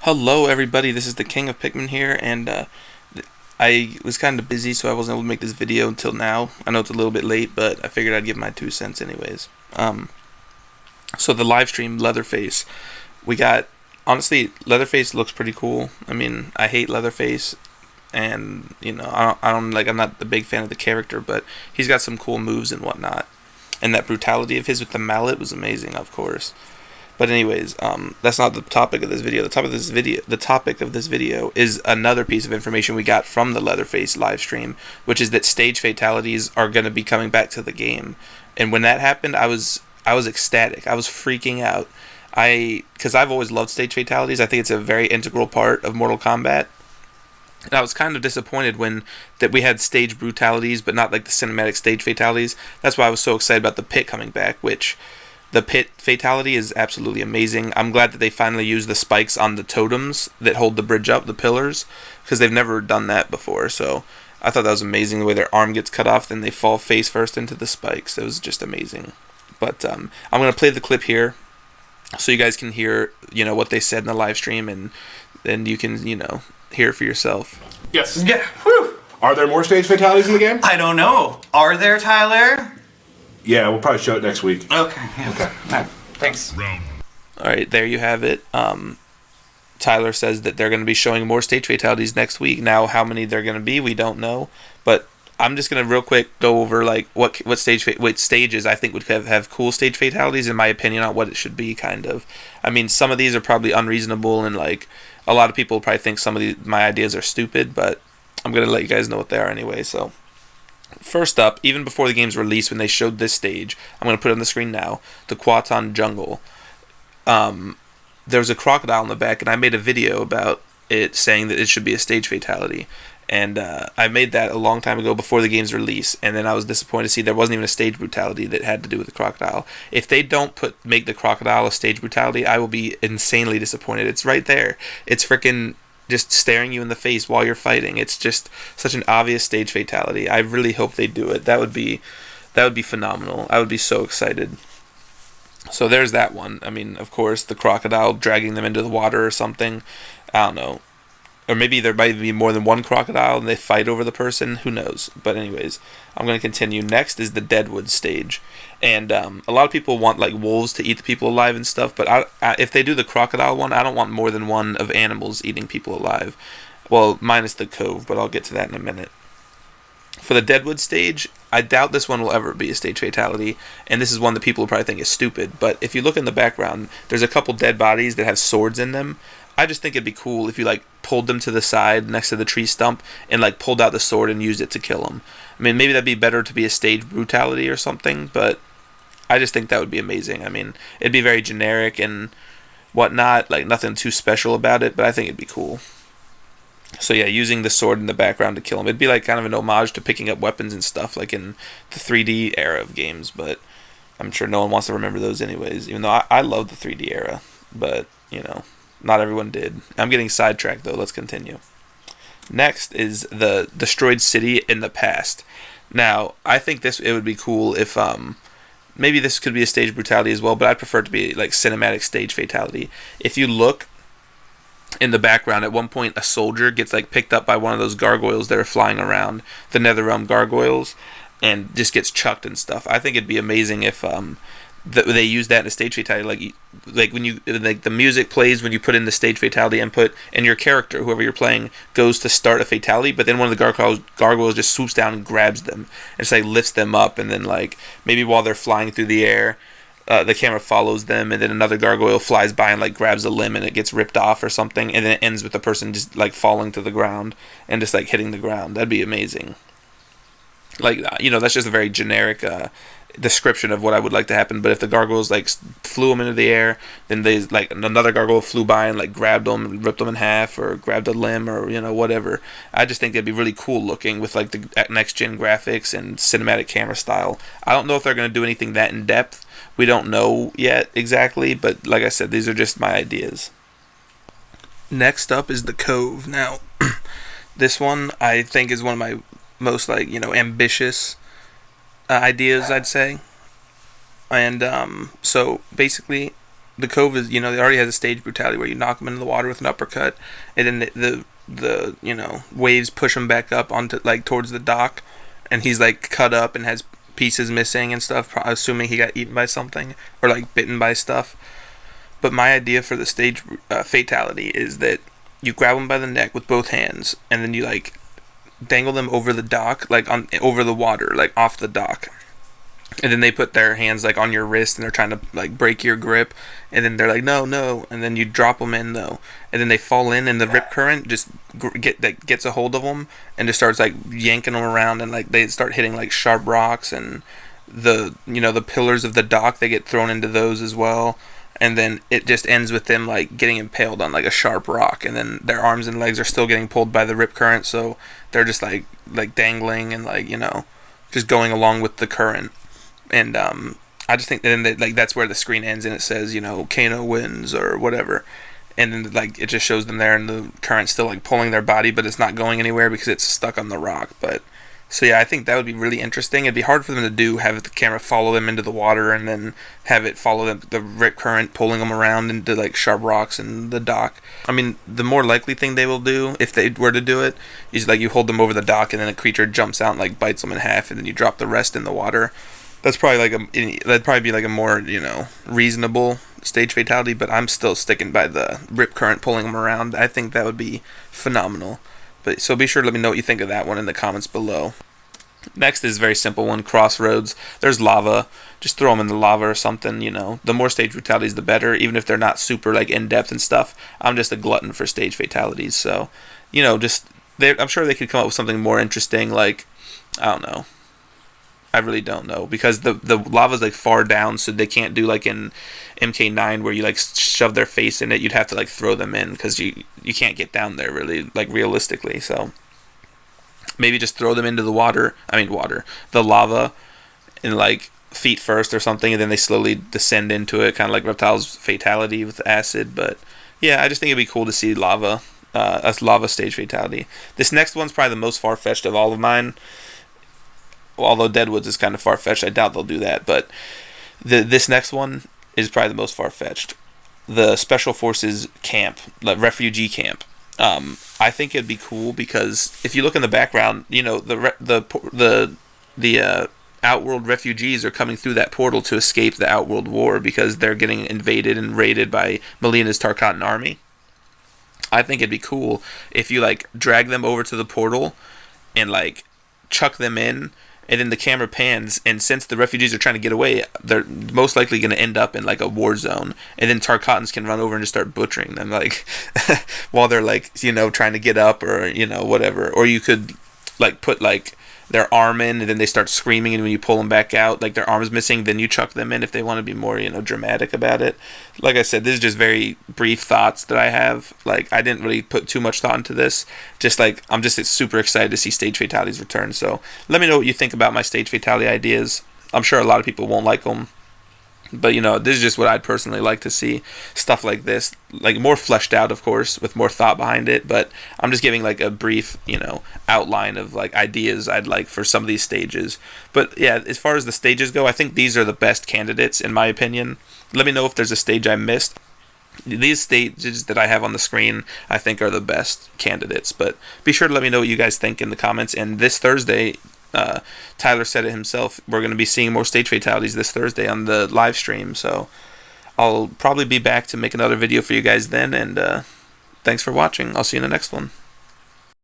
Hello, everybody. This is the King of Pikmin here, and I was kind of busy, so I wasn't able to make this video until now. I know it's a little bit late, but I figured I'd give my 2 cents anyways. So the live stream Leatherface, we got honestly Leatherface looks pretty cool. I mean, I hate Leatherface, and I'm not the big fan of the character, but he's got some cool moves and whatnot, and that brutality of his with the mallet was amazing, of course. But anyways, that's not the topic of this video. The topic of this video is another piece of information we got from the Leatherface live stream, which is that stage fatalities are going to be coming back to the game. And when that happened, I was ecstatic. I was freaking out. Because I've always loved stage fatalities. I think it's a very integral part of Mortal Kombat. And I was kind of disappointed that we had stage brutalities, but not like the cinematic stage fatalities. That's why I was so excited about the pit coming back, which the pit fatality is absolutely amazing. I'm glad that they finally used the spikes on the totems that hold the bridge up, the pillars, because they've never done that before. So I thought that was amazing, the way their arm gets cut off, then they fall face first into the spikes. It was just amazing. But I'm going to play the clip here so you guys can hear, what they said in the live stream, and then you can, hear it for yourself. Yes. Yeah. Whew. Are there more stage fatalities in the game? I don't know. Are there, Tyler? Yeah, we'll probably show it next week. Okay. Yeah. Okay. Right. Thanks. Alright, there you have it. Tyler says that they're going to be showing more stage fatalities next week. Now, how many they're going to be, we don't know. But I'm just going to real quick go over like what stages I think would have cool stage fatalities, in my opinion, on what it should be, kind of. I mean, some of these are probably unreasonable, and like a lot of people probably think some of my ideas are stupid, but I'm going to let you guys know what they are anyway. So first up, even before the game's release, when they showed this stage, I'm going to put it on the screen now, the Quaton Jungle. There's a crocodile in the back, and I made a video about it saying that it should be a stage fatality. And I made that a long time ago before the game's release, and then I was disappointed to see there wasn't even a stage brutality that had to do with the crocodile. If they don't make the crocodile a stage brutality, I will be insanely disappointed. It's right there. It's freaking just staring you in the face while you're fighting. It's just such an obvious stage fatality. I really hope they do it. That would be phenomenal. I would be so excited. So there's that one. I mean, of course, the crocodile dragging them into the water or something. I don't know. Or maybe there might be more than one crocodile and they fight over the person. Who knows? But anyways, I'm going to continue. Next is the Deadwood stage. And a lot of people want like wolves to eat the people alive and stuff. But if they do the crocodile one, I don't want more than one of animals eating people alive. Well, minus the cove, but I'll get to that in a minute. For the Deadwood stage, I doubt this one will ever be a stage fatality. And this is one that people will probably think is stupid. But if you look in the background, there's a couple dead bodies that have swords in them. I just think it'd be cool if you like pulled them to the side next to the tree stump and like pulled out the sword and used it to kill them. I mean, maybe that'd be better to be a stage brutality or something, but I just think that would be amazing. I mean, it'd be very generic and whatnot, like nothing too special about it, but I think it'd be cool. So yeah, using the sword in the background to kill them. It'd be like kind of an homage to picking up weapons and stuff like in the 3D era of games, but I'm sure no one wants to remember those anyways, even though I love the 3D era, but not everyone did. I'm getting sidetracked though. Let's continue. Next is the destroyed city in the past. Now, I think it would be cool if maybe this could be a stage brutality as well, but I'd prefer it to be like cinematic stage fatality. If you look in the background, at one point a soldier gets like picked up by one of those gargoyles that are flying around, the Netherrealm gargoyles, and just gets chucked and stuff. I think it'd be amazing if they use that in a stage fatality, like when the music plays when you put in the stage fatality input, and your character, whoever you're playing, goes to start a fatality, but then one of the gargoyles just swoops down and grabs them, and just like lifts them up, and then like maybe while they're flying through the air, the camera follows them, and then another gargoyle flies by and like grabs a limb and it gets ripped off or something, and then it ends with the person just like falling to the ground and just like hitting the ground. That'd be amazing. Like that's just a very generic description of what I would like to happen. But if the gargoyles like flew them into the air, then they like another gargoyle flew by and like grabbed them and ripped them in half, or grabbed a limb, or whatever. I just think that'd be really cool looking with like the next gen graphics and cinematic camera style. I don't know if they're going to do anything that in depth. We don't know yet exactly, but like I said, these are just my ideas. Next up is the Cove. Now this one I think is one of my most ambitious ideas, I'd say. And so basically the Cove is, it already has a stage brutality where you knock him into the water with an uppercut, and then the waves push him back up onto like towards the dock, and he's like cut up and has pieces missing and stuff, assuming he got eaten by something or like bitten by stuff. But my idea for the stage fatality is that you grab him by the neck with both hands, and then you like dangle them over the dock, like over the water, like off the dock. And then they put their hands like on your wrist, and they're trying to like break your grip, and then they're like no, and then you drop them in though, and then they fall in, and the rip current just gets a hold of them and just starts like yanking them around, and like they start hitting like sharp rocks, and the pillars of the dock, they get thrown into those as well. And then it just ends with them like getting impaled on like a sharp rock, and then their arms and legs are still getting pulled by the rip current, so they're just like dangling and like just going along with the current. And I just think that like that's where the screen ends, and it says Kano wins or whatever, and then like it just shows them there, and the current's still like pulling their body, but it's not going anywhere because it's stuck on the rock. But so yeah, I think that would be really interesting. It'd be hard for them to do, have the camera follow them into the water and then have it follow the rip current pulling them around into like sharp rocks and the dock. I mean, the more likely thing they will do, if they were to do it, is like you hold them over the dock, and then a creature jumps out and like bites them in half, and then you drop the rest in the water. That's probably that'd probably be like a more reasonable stage fatality, but I'm still sticking by the rip current pulling them around. I think that would be phenomenal. But so be sure to let me know what you think of that one in the comments below. Next is a very simple one, Crossroads. There's lava. Just throw them in the lava or something. The more stage fatalities, the better. Even if they're not super like in depth and stuff. I'm just a glutton for stage fatalities. So I'm sure they could come up with something more interesting. Like I don't know. I really don't know, because the lava's like far down, so they can't do like in MK9 where you like shove their face in it. You'd have to like throw them in, because you can't get down there really, like realistically. So maybe just throw them into the the lava, in like feet first or something, and then they slowly descend into it, kind of like Reptile's fatality with acid. But yeah, I just think it'd be cool to see a lava stage fatality. This next one's probably the most far-fetched of all of mine. Although Deadwoods is kind of far-fetched, I doubt they'll do that. But this next one is probably the most far-fetched. The Special Forces camp, like refugee camp. I think it'd be cool, because if you look in the background, the Outworld refugees are coming through that portal to escape the Outworld War, because they're getting invaded and raided by Melina's Tarkatan army. I think it'd be cool if you like drag them over to the portal and like chuck them in. And then the camera pans, and since the refugees are trying to get away, they're most likely going to end up in like a war zone. And then Tarkatans can run over and just start butchering them, like while they're like trying to get up, or whatever. Or you could like put like their arm in, and then they start screaming, and when you pull them back out, like their arm's missing, then you chuck them in if they want to be more dramatic about it. Like I said, this is just very brief thoughts that I have. Like I didn't really put too much thought into this. Just like I'm just super excited to see stage fatalities return. So let me know what you think about my stage fatality ideas. I'm sure a lot of people won't like them, but this is just what I'd personally like to see. Stuff like this, like more fleshed out, of course, with more thought behind it. But I'm just giving like a brief, outline of like ideas I'd like for some of these stages. But yeah, as far as the stages go, I think these are the best candidates in my opinion. Let me know if there's a stage I missed. These stages that I have on the screen, I think, are the best candidates. But be sure to let me know what you guys think in the comments. And this Thursday, Tyler said it himself, we're going to be seeing more stage fatalities this Thursday on the live stream. So I'll probably be back to make another video for you guys then. And thanks for watching. I'll see you in the next one.